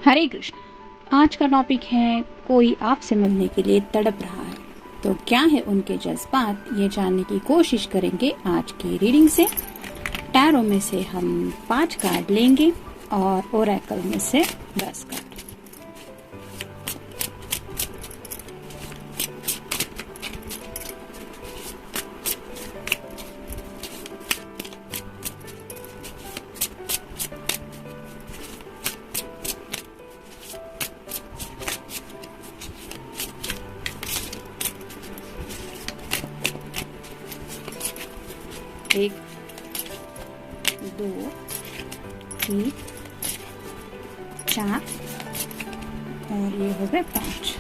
हरे कृष्ण। आज का टॉपिक है कोई आपसे मिलने के लिए तड़प रहा है, तो क्या है उनके जज्बात, ये जानने की कोशिश करेंगे आज की रीडिंग से। टैरो में से हम 5 कार्ड लेंगे और ओरेकल में से 10 कार्ड। एक, 2, 3, 4 और ये हो गए 5।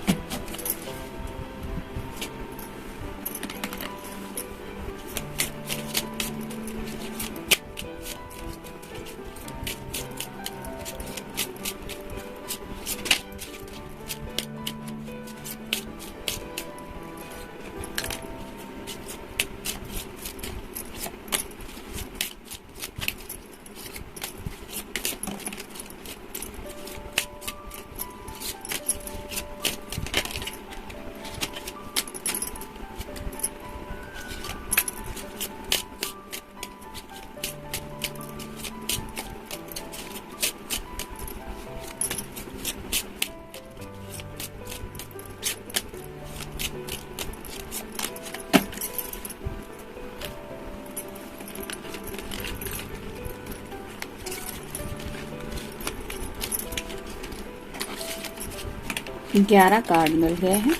ग्यारह कार्ड मिल गए हैं।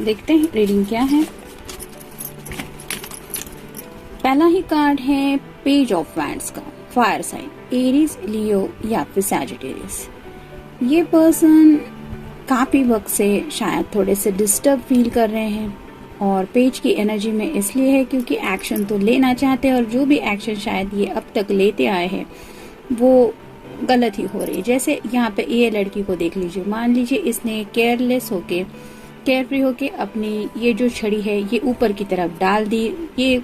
देखते हैं रीडिंग क्या है। पहला ही कार्ड है पेज ऑफ वैंड्स का, फायर साइन, एरीज, लियो या फिर सैजिटेरियस। ये पर्सन काफी वक्त से शायद थोड़े से डिस्टर्ब फील कर रहे हैं और पेज की एनर्जी में इसलिए है क्योंकि एक्शन तो लेना चाहते हैं और जो भी एक्शन शायद ये अब तक लेते आए हैं वो गलत ही हो रही है। जैसे यहाँ पे ये लड़की को देख लीजिए, मान लीजिए इसने केयरफ्री होके अपनी ये जो छड़ी है ये ऊपर की तरफ डाल दी, ये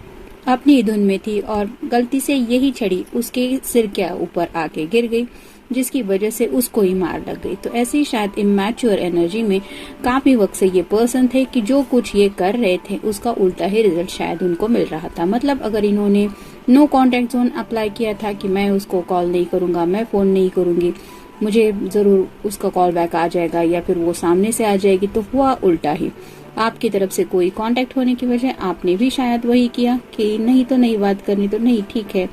अपनी धुन में थी और गलती से यही छड़ी उसके सिर के ऊपर आके गिर गई, जिसकी वजह से उसको ही मार लग गई। तो ऐसे ही शायद इमैच्योर एनर्जी में काफी वक्त से ये पर्सन थे कि जो कुछ ये कर रहे थे उसका उल्टा ही रिजल्ट शायद उनको मिल रहा था। मतलब अगर इन्होंने नो कॉन्टेक्ट जोन अप्लाई किया था कि मैं उसको कॉल नहीं करूंगा, मैं फोन नहीं करूंगी, मुझे जरूर उसका कॉल बैक आ जाएगा या फिर वो सामने से आ जाएगी, तो हुआ उल्टा ही। आपकी तरफ से कोई कांटेक्ट होने की वजह आपने भी शायद वही किया कि नहीं तो नहीं बात करनी, तो नहीं ठीक है,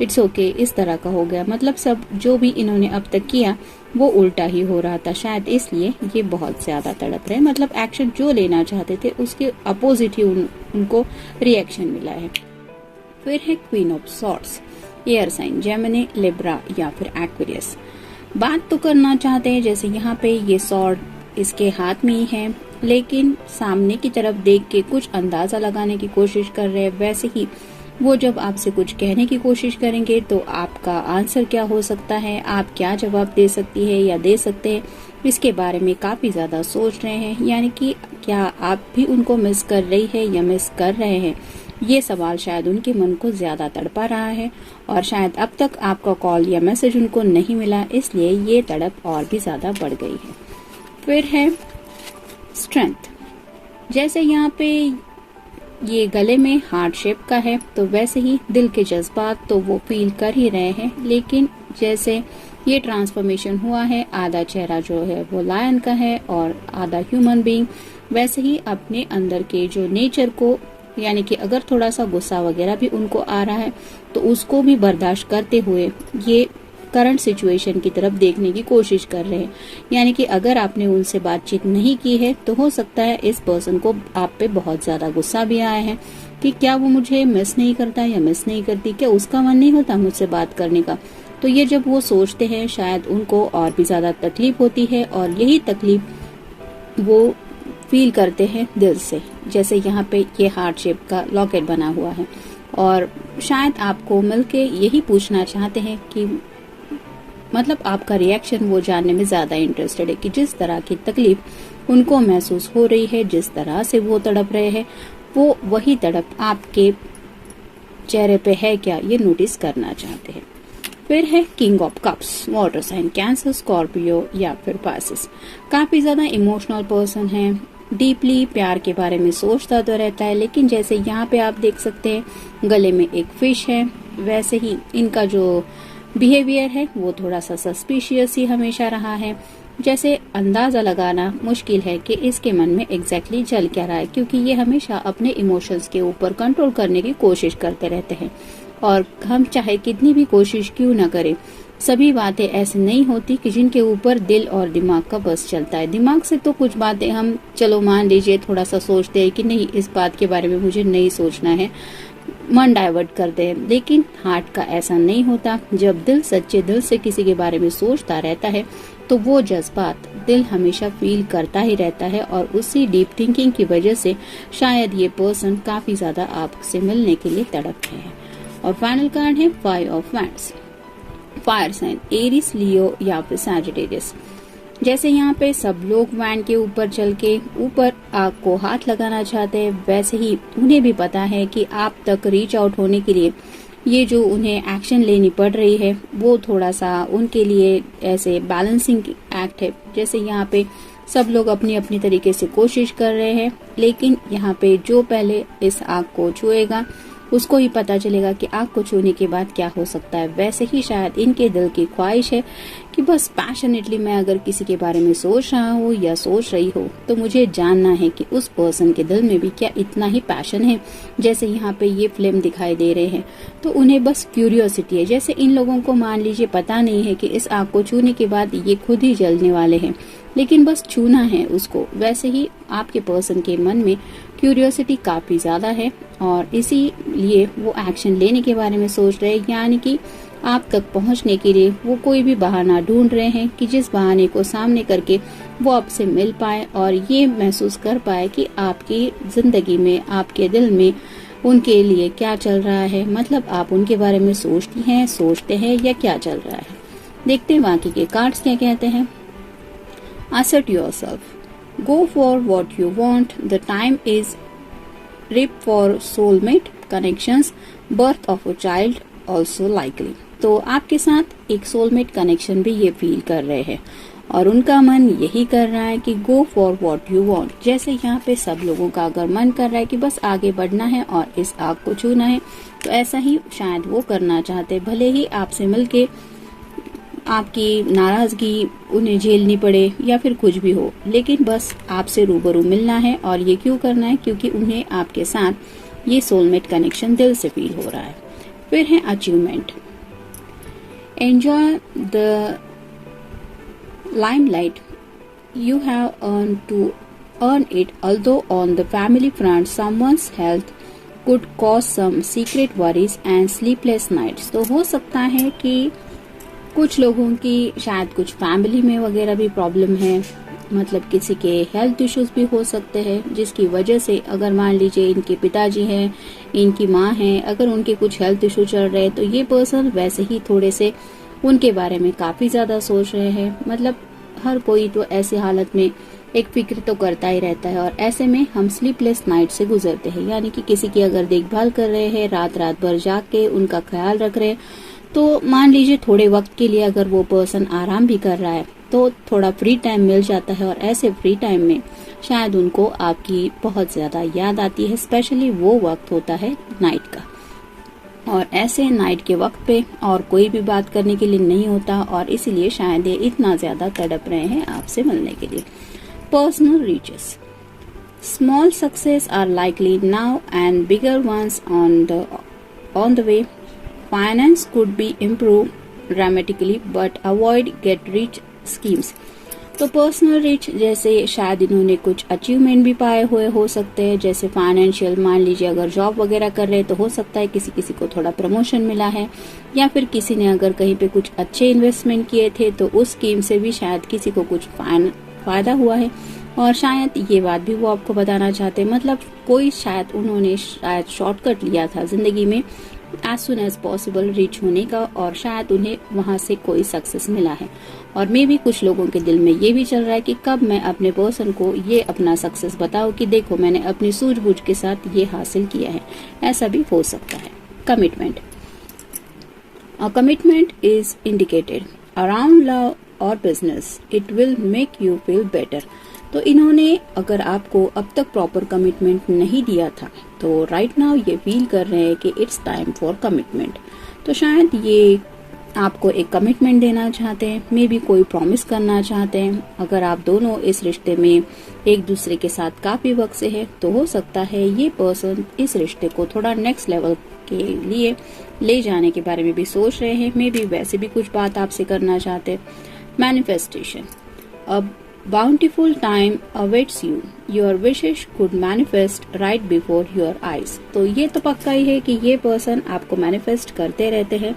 इट्स ओके, इस तरह का हो गया। मतलब सब जो भी इन्होंने अब तक किया वो उल्टा ही हो रहा था, शायद इसलिए ये बहुत ज्यादा तड़प रहे। मतलब एक्शन जो लेना चाहते थे उसके अपोजिट ही उनको रिएक्शन मिला है। फिर है queen of swords, air sign, Gemini, Libra या फिर एक्वेरियस। बात तो करना चाहते हैं, जैसे यहाँ पे ये सॉर्ड इसके हाथ में ही है, लेकिन सामने की तरफ देख के कुछ अंदाजा लगाने की कोशिश कर रहे हैं। वैसे ही वो जब आपसे कुछ कहने की कोशिश करेंगे तो आपका आंसर क्या हो सकता है, आप क्या जवाब दे सकती है या दे सकते हैं, इसके बारे में काफी ज्यादा सोच रहे हैं। यानी कि क्या आप भी उनको मिस कर रही है या मिस कर रहे हैं, ये सवाल शायद उनके मन को ज्यादा तड़पा रहा है और शायद अब तक आपका कॉल या मैसेज उनको नहीं मिला, इसलिए ये तड़प और भी ज्यादा बढ़ गई है। फिर है स्ट्रेंथ, जैसे यहाँ पे ये गले में हार्ट शेप का है तो वैसे ही दिल के जज्बात तो वो फील कर ही रहे हैं, लेकिन जैसे ये ट्रांसफॉर्मेशन हुआ है, आधा चेहरा जो है वो लायन का है और आधा ह्यूमन बीइंग, वैसे ही अपने अंदर के जो नेचर को, यानी कि अगर थोड़ा सा गुस्सा वगैरह भी उनको आ रहा है तो उसको भी बर्दाश्त करते हुए ये करंट सिचुएशन की तरफ देखने की कोशिश कर रहे हैं। यानी कि अगर आपने उनसे बातचीत नहीं की है तो हो सकता है इस पर्सन को आप पे बहुत ज्यादा गुस्सा भी आया है कि क्या वो मुझे मिस नहीं करता या मिस नहीं करती, क्या उसका मन नहीं होता मुझसे बात करने का। तो ये जब वो सोचते हैं शायद उनको और भी ज्यादा तकलीफ होती है, और यही तकलीफ वो फील करते हैं दिल से। जैसे यहाँ पे ये हार्ट शेप का लॉकेट बना हुआ है, और शायद आपको मिलके यही पूछना चाहते हैं कि मतलब आपका रिएक्शन वो जानने में ज्यादा इंटरेस्टेड है कि जिस तरह की तकलीफ उनको महसूस हो रही है, जिस तरह से वो तड़प रहे हैं, वो वही तड़प आपके चेहरे पे है क्या, ये नोटिस करना चाहते हैं। फिर है king of cups, water sign, Cancer, Scorpio या फिर पाइसेस। काफी ज्यादा इमोशनल पर्सन है, डीपली प्यार के बारे में सोचता तो रहता है, लेकिन जैसे यहाँ पे आप देख सकते हैं गले में एक फिश है, वैसे ही इनका जो बिहेवियर है वो थोड़ा सा सस्पिशियस ही हमेशा रहा है। जैसे अंदाजा लगाना मुश्किल है कि इसके मन में एग्जैक्टली चल क्या रहा है, क्योंकि ये हमेशा अपने इमोशंस के ऊपर कंट्रोल करने की कोशिश करते रहते हैं। और हम चाहे कितनी भी कोशिश क्यों न करें, सभी बातें ऐसी नहीं होती कि जिनके ऊपर दिल और दिमाग का बस चलता है। दिमाग से तो कुछ बातें हम चलो मान लीजिए थोड़ा सा सोचते हैं कि नहीं इस बात के बारे में मुझे नहीं सोचना है, मन डाइवर्ट करते हैं, लेकिन हार्ट का ऐसा नहीं होता। जब दिल सच्चे दिल से किसी के बारे में सोचता रहता है तो वो जज्बात दिल हमेशा फील करता ही रहता है, और उसी डीप थिंकिंग की वजह से शायद ये पर्सन काफी ज्यादा आपसे मिलने के लिए तड़प रहे हैं। और फाइनल कार्ड है 5 of wands, fire sign, Aries, Leo या फिर सैजिटेरियस। जैसे यहाँ पे सब लोग वैंड के ऊपर चल के ऊपर आग को हाथ लगाना चाहते हैं, वैसे ही उन्हें भी पता है कि आप तक रीच आउट होने के लिए ये जो उन्हें एक्शन लेनी पड़ रही है वो थोड़ा सा उनके लिए ऐसे बैलेंसिंग एक्ट है। जैसे यहाँ पे सब लोग अपनी अपनी तरीके से कोशिश कर रहे हैं, लेकिन यहाँ पे जो पहले इस आग को छुएगा उसको ही पता चलेगा कि आग को छूने के बाद क्या हो सकता है। वैसे ही शायद इनके दिल की ख्वाहिश है कि बस पैशनेटली मैं अगर किसी के बारे में सोच रहा हूँ या सोच रही हो तो मुझे जानना है कि उस पर्सन के दिल में भी क्या इतना ही पैशन है। जैसे यहाँ पे ये फ्लेम दिखाई दे रहे हैं तो उन्हें बस क्यूरियोसिटी है। जैसे इन लोगों को मान लीजिए पता नहीं है कि इस आग को छूने के बाद ये खुद ही जलने वाले हैं, लेकिन बस छूना है उसको। वैसे ही आपके पर्सन के मन में क्यूरियोसिटी काफी ज्यादा है और इसीलिए वो एक्शन लेने के बारे में सोच रहे हैं। यानी कि आप तक पहुंचने के लिए वो कोई भी बहाना ढूंढ रहे हैं कि जिस बहाने को सामने करके वो आपसे मिल पाए और ये महसूस कर पाए कि आपकी जिंदगी में, आपके दिल में उनके लिए क्या चल रहा है। मतलब आप उनके बारे में सोचती हैं, सोचते हैं या क्या चल रहा है। देखते हैं बाकी के कार्ड्स क्या कहते हैं। Assert yourself. Go for what you want. The time is ripe for soulmate connections. Birth of a child also likely. तो आपके साथ एक सोलमेट कनेक्शन भी ये फील कर रहे हैं और उनका मन यही कर रहा है कि go for what you want. जैसे यहाँ पे सब लोगों का अगर मन कर रहा है कि बस आगे बढ़ना है और इस आग को छूना है, तो ऐसा ही शायद वो करना चाहते। भले ही आपसे मिलके आपकी नाराजगी उन्हें झेलनी पड़े या फिर कुछ भी हो, लेकिन बस आपसे रूबरू मिलना है। और ये क्यों करना है? क्योंकि उन्हें आपके साथ ये सोलमेट कनेक्शन दिल से फील हो रहा है। फिर है achievement. Enjoy the limelight you have earned to earn it, although on the family front someone's health could cause some secret worries and sleepless nights। तो हो सकता है कि कुछ लोगों की शायद कुछ फैमिली में वगैरह भी प्रॉब्लम है, मतलब किसी के हेल्थ इश्यूज भी हो सकते हैं जिसकी वजह से अगर मान लीजिए इनके पिताजी हैं, इनकी माँ हैं, अगर उनके कुछ हेल्थ इशू चल रहे हैं तो ये पर्सन वैसे ही थोड़े से उनके बारे में काफी ज्यादा सोच रहे हैं। मतलब हर कोई तो ऐसी हालत में एक फिक्र तो करता ही रहता है और ऐसे में हम स्लीपलेस नाइट से गुजरते हैं। यानी कि किसी की अगर देखभाल कर रहे हैं, रात रात भर जाग के उनका ख्याल रख रहे हैं, तो मान लीजिए थोड़े वक्त के लिए अगर वो पर्सन आराम भी कर रहा है तो थोड़ा फ्री टाइम मिल जाता है और ऐसे फ्री टाइम में शायद उनको आपकी बहुत ज्यादा याद आती है। स्पेशली वो वक्त होता है नाइट का, और ऐसे नाइट के वक्त पे और कोई भी बात करने के लिए नहीं होता और इसीलिए शायद ये इतना ज्यादा तड़प रहे हैं आपसे मिलने के लिए। Personal riches, small success are likely now and bigger ones on the way. Finance could be improve dramatically but avoid get rich schemes. तो पर्सनल रिच जैसे शायद इन्होंने कुछ अचीवमेंट भी पाए हुए हो सकते हैं, जैसे फाइनेंशियल, मान लीजिए अगर जॉब वगैरह कर रहे हैं तो हो सकता है किसी किसी को थोड़ा प्रमोशन मिला है, या फिर किसी ने अगर कहीं पे कुछ अच्छे इन्वेस्टमेंट किए थे तो उस स्कीम से भी शायद किसी को कुछ फायदा हुआ है, और शायद ये बात भी वो आपको बताना चाहते हैं। मतलब कोई शायद उन्होंने शायद शॉर्टकट लिया था जिंदगी में as soon as possible rich होने का, और शायद उन्हें वहां से कोई सक्सेस मिला है। और मे भी कुछ लोगों के दिल में ये भी चल रहा है कि कब मैं अपने पर्सन को ये अपना सक्सेस बताऊं कि देखो मैंने अपनी सूझबूझ के साथ ये हासिल किया है। ऐसा भी हो सकता है। Commitment, a commitment is indicated around love और business, it will make you feel better. तो इन्होंने अगर आपको अब तक प्रॉपर कमिटमेंट नहीं दिया था तो राइट नाउ ये फील कर रहे हैं कि इट्स टाइम फॉर कमिटमेंट। तो शायद ये आपको एक कमिटमेंट देना चाहते हैं, मे बी कोई प्रॉमिस करना चाहते हैं। अगर आप दोनों इस रिश्ते में एक दूसरे के साथ काफी वक्त से है तो हो सकता है ये पर्सन इस रिश्ते को थोड़ा नेक्स्ट लेवल के लिए ले जाने के बारे में भी सोच रहे हैं। मे बी वैसे भी कुछ बात आपसे करना चाहते हैं। मैनिफेस्टेशन, अब bountiful time awaits you. Your wishes could manifest right before your eyes. तो ये तो पक्का ही है कि ये पर्सन आपको मैनिफेस्ट करते रहते हैं,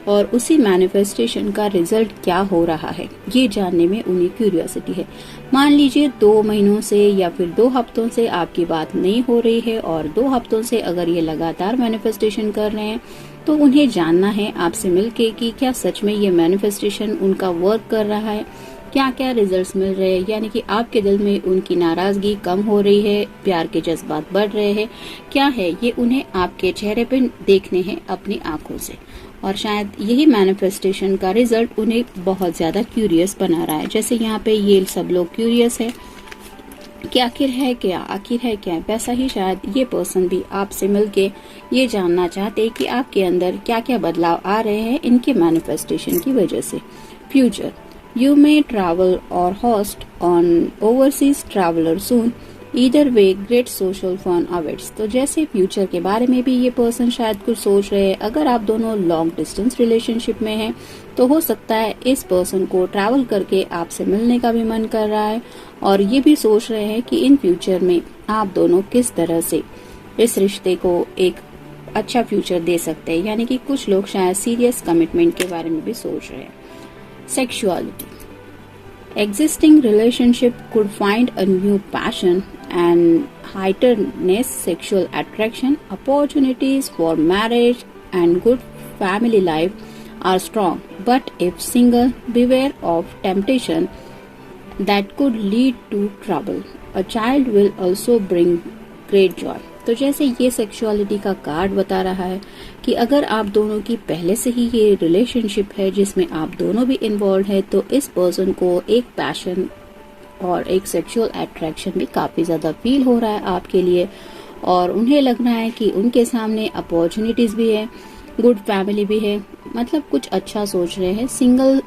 और उसी मैनिफेस्टेशन का रिजल्ट क्या हो रहा है ये जानने में उन्हें क्यूरियोसिटी है। मान लीजिए 2 महीनों से या फिर 2 हफ्तों से आपकी बात नहीं हो रही है, और 2 हफ्तों से अगर ये लगातार मैनिफेस्टेशन कर रहे हैं तो उन्हें जानना है आपसे मिलके कि क्या सच में ये मैनिफेस्टेशन उनका वर्क कर रहा है, क्या क्या रिजल्ट्स मिल रहे हैं, यानी कि आपके दिल में उनकी नाराजगी कम हो रही है, प्यार के जज्बात बढ़ रहे हैं, क्या है ये उन्हें आपके चेहरे पे देखने हैं अपनी आंखों से। और शायद यही मैनिफेस्टेशन का रिजल्ट उन्हें बहुत ज्यादा क्यूरियस बना रहा है। जैसे यहाँ पे ये सब लोग क्यूरियस है कि आखिर है क्या, वैसा ही शायद ये पर्सन भी आपसे मिलके ये जानना चाहते हैं कि आपके अंदर क्या क्या बदलाव आ रहे हैं इनके मैनिफेस्टेशन की वजह से। Future, you may travel or host on overseas traveler soon. Either way, great social fun awaits. तो जैसे फ्यूचर के बारे में भी ये पर्सन शायद कुछ सोच रहे हैं। अगर आप दोनों लॉन्ग डिस्टेंस रिलेशनशिप में हैं तो हो सकता है इस पर्सन को ट्रैवल करके आपसे मिलने का भी मन कर रहा है, और ये भी सोच रहे हैं कि इन फ्यूचर में आप दोनों किस तरह से इस रिश्ते को एक अच्छा फ्यूचर दे सकते हैं। यानी कि कुछ लोग शायद सीरियस कमिटमेंट के बारे में भी सोच रहे हैं। Sexuality, existing relationship could find a new passion and heightened sexual attraction. Opportunities for marriage and good family life are strong, but if single, beware of temptation that could lead to trouble. A child will also bring great joy. तो जैसे ये sexuality का card बता रहा है कि अगर आप दोनों की पहले से ही ये रिलेशनशिप है जिसमें आप दोनों भी इन्वॉल्व है, तो इस पर्सन को एक पैशन और एक सेक्सुअल अट्रैक्शन भी काफी ज्यादा फील हो रहा है आपके लिए, और उन्हें लग रहा है कि उनके सामने अपॉर्चुनिटीज भी है, गुड फैमिली भी है, मतलब कुछ अच्छा सोच रहे हैं। सिंगल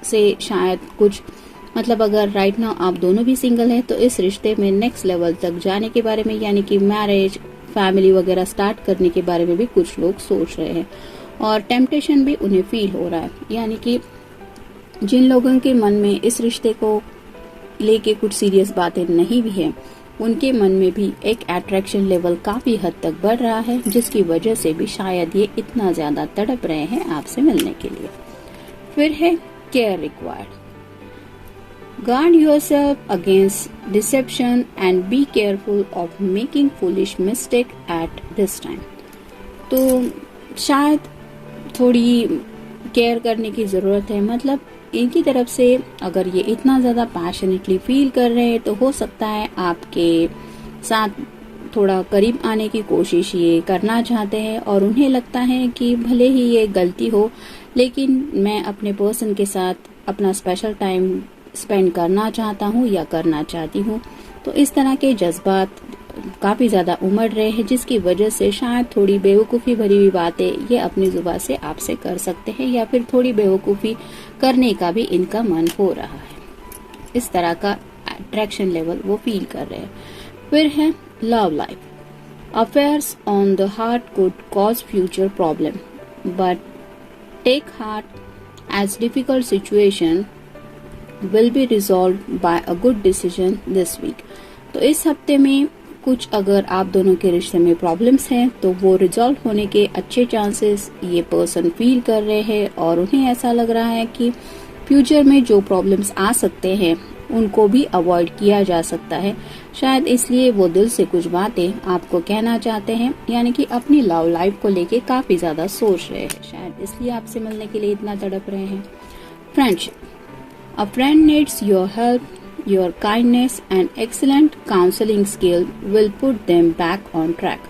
से शायद कुछ मतलब अगर राइट नाउ आप दोनों भी सिंगल हैं तो इस रिश्ते में नेक्स्ट लेवल तक जाने के बारे में, यानी कि मैरिज, फैमिली वगैरह स्टार्ट करने के बारे में भी कुछ लोग सोच रहे हैं, और टेम्पटेशन भी उन्हें फील हो रहा है। यानी कि जिन लोगों के मन में इस रिश्ते को लेके कुछ सीरियस बातें नहीं भी है, उनके मन में भी एक अट्रैक्शन लेवल काफी हद तक बढ़ रहा है, जिसकी वजह से भी शायद ये इतना ज्यादा तड़प रहे हैं आपसे मिलने के लिए। फिर है care required, guard yourself against deception and be careful of making foolish mistake at this time. तो शायद थोड़ी केयर करने की जरूरत है। मतलब इनकी तरफ से अगर ये इतना ज्यादा पैशनेटली फील कर रहे हैं तो हो सकता है आपके साथ थोड़ा करीब आने की कोशिश ये करना चाहते हैं, और उन्हें लगता है कि भले ही ये गलती हो लेकिन मैं अपने पर्सन के साथ अपना स्पेशल टाइम स्पेंड करना चाहता हूँ या करना चाहती हूँ। तो इस तरह के जज्बात काफी ज्यादा उमड़ रहे हैं, जिसकी वजह से शायद थोड़ी बेवकूफी भरी हुई बातें ये अपनी जुबान से आपसे कर सकते हैं, या फिर थोड़ी बेवकूफी करने का भी इनका मन हो रहा है। इस तरह का अट्रैक्शन लेवल वो फील कर रहे हैं। फिर है love life, affairs on the heart could cause future problem, but take heart as difficult situation will be resolved by a good decision this week. तो इस हफ्ते में कुछ अगर आप दोनों के रिश्ते में प्रॉब्लम्स हैं तो वो रिजॉल्व होने के अच्छे चांसेस ये पर्सन फील कर रहे हैं और उन्हें ऐसा लग रहा है कि फ्यूचर में जो प्रॉब्लम्स आ सकते हैं उनको भी अवॉइड किया जा सकता है। शायद इसलिए वो दिल से कुछ बातें आपको कहना चाहते हैं, यानी कि अपनी लव लाइफ को लेके काफी ज्यादा सोच रहे हैं। शायद इसलिए आपसे मिलने के लिए इतना तड़प रहे हैं। Friendship, a friend needs your help, your kindness and excellent counselling skill will put them back on track.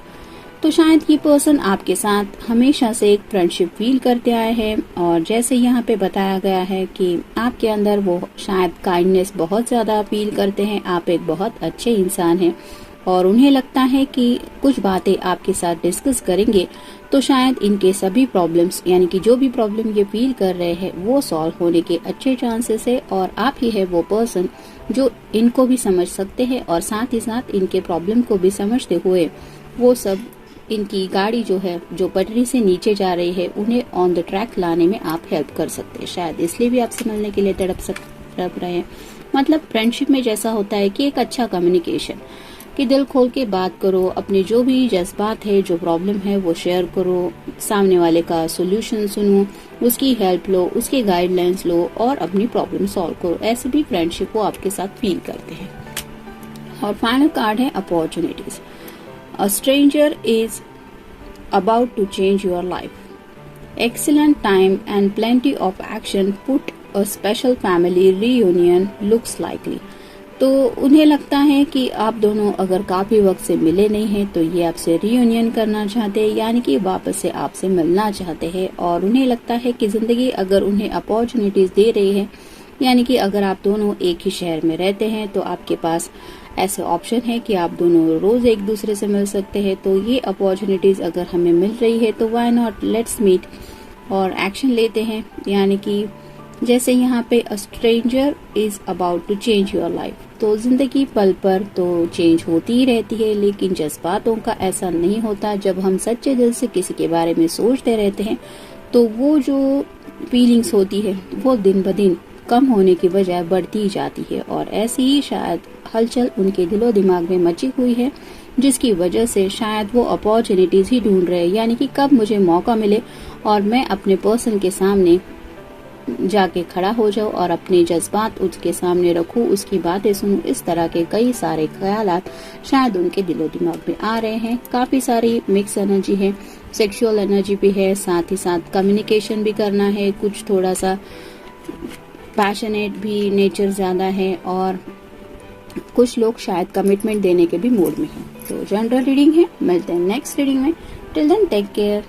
तो शायद ये पर्सन आपके साथ हमेशा से एक फ्रेंडशिप फील करते आए हैं और जैसे यहाँ पे बताया गया है कि आपके अंदर वो शायद काइंडनेस बहुत ज्यादा फील करते हैं। आप एक बहुत अच्छे इंसान हैं और उन्हें लगता है कि कुछ बातें आपके साथ डिस्कस करेंगे तो शायद इनके सभी प्रॉब्लम्स, यानी कि जो भी प्रॉब्लम ये फील कर रहे हैं वो सॉल्व होने के अच्छे चांसेस है। और आप ही है वो पर्सन जो इनको भी समझ सकते हैं और साथ ही साथ इनके प्रॉब्लम को भी समझते हुए वो सब इनकी गाड़ी जो है जो पटरी से नीचे जा रही है उन्हें ऑन द ट्रैक लाने में आप हेल्प कर सकते हैं। शायद इसलिए भी आपसे मिलने के लिए तड़प रहे हैं। मतलब फ्रेंडशिप में जैसा होता है कि एक अच्छा कम्युनिकेशन, कि दिल खोल के बात करो, अपने जो भी जज्बात है, जो प्रॉब्लम है वो शेयर करो, सामने वाले का सोल्यूशन सुनो, उसकी हेल्प लो, उसके गाइडलाइंस लो और अपनी प्रॉब्लम सॉल्व करो। ऐसे भी फ्रेंडशिप वो आपके साथ फील करते हैं। और फाइनल कार्ड है opportunities. A stranger is about to change your life. Excellent time and plenty of action put a special family reunion looks likely. तो उन्हें लगता है कि आप दोनों अगर काफी वक्त से मिले नहीं हैं तो ये आपसे रियूनियन करना चाहते हैं, यानी कि वापस से आपसे मिलना चाहते हैं। और उन्हें लगता है कि जिंदगी अगर उन्हें अपॉर्चुनिटीज दे रही है, यानी कि अगर आप दोनों एक ही शहर में रहते हैं तो आपके पास ऐसे ऑप्शन है कि आप दोनों रोज एक दूसरे से मिल सकते हैं। तो ये अपॉर्चुनिटीज अगर हमें मिल रही है तो व्हाई नॉट, लेट्स मीट और एक्शन लेते हैं। यानी कि जैसे यहाँ पे a stranger is about to change your life, तो जिंदगी पल पर तो चेंज होती ही रहती है, लेकिन जज्बातों का ऐसा नहीं होता। जब हम सच्चे दिल से किसी के बारे में सोचते रहते हैं तो वो जो फीलिंग्स होती है वो दिन ब दिन कम होने की बजाय बढ़ती जाती है। और ऐसी ही शायद हलचल उनके दिलो दिमाग में मची हुई है, जिसकी वजह से शायद वो अपॉर्चुनिटीज ही ढूंढ रहे हैं, यानी कि कब मुझे मौका मिले और मैं अपने पर्सन के सामने जाके खड़ा हो जाऊं और अपने जज्बात उसके सामने रखूं, उसकी बातें सुनूं। इस तरह के कई सारे ख्यालात शायद उनके दिलो दिमाग में आ रहे हैं। काफी सारी मिक्स एनर्जी है, सेक्सुअल एनर्जी भी है, साथ ही साथ कम्युनिकेशन भी करना है, कुछ थोड़ा सा पैशनेट भी नेचर ज्यादा है और कुछ लोग शायद कमिटमेंट देने के भी मूड में हैं। तो जनरल रीडिंग है, मिलते हैं नेक्स्ट रीडिंग में। Till then take care.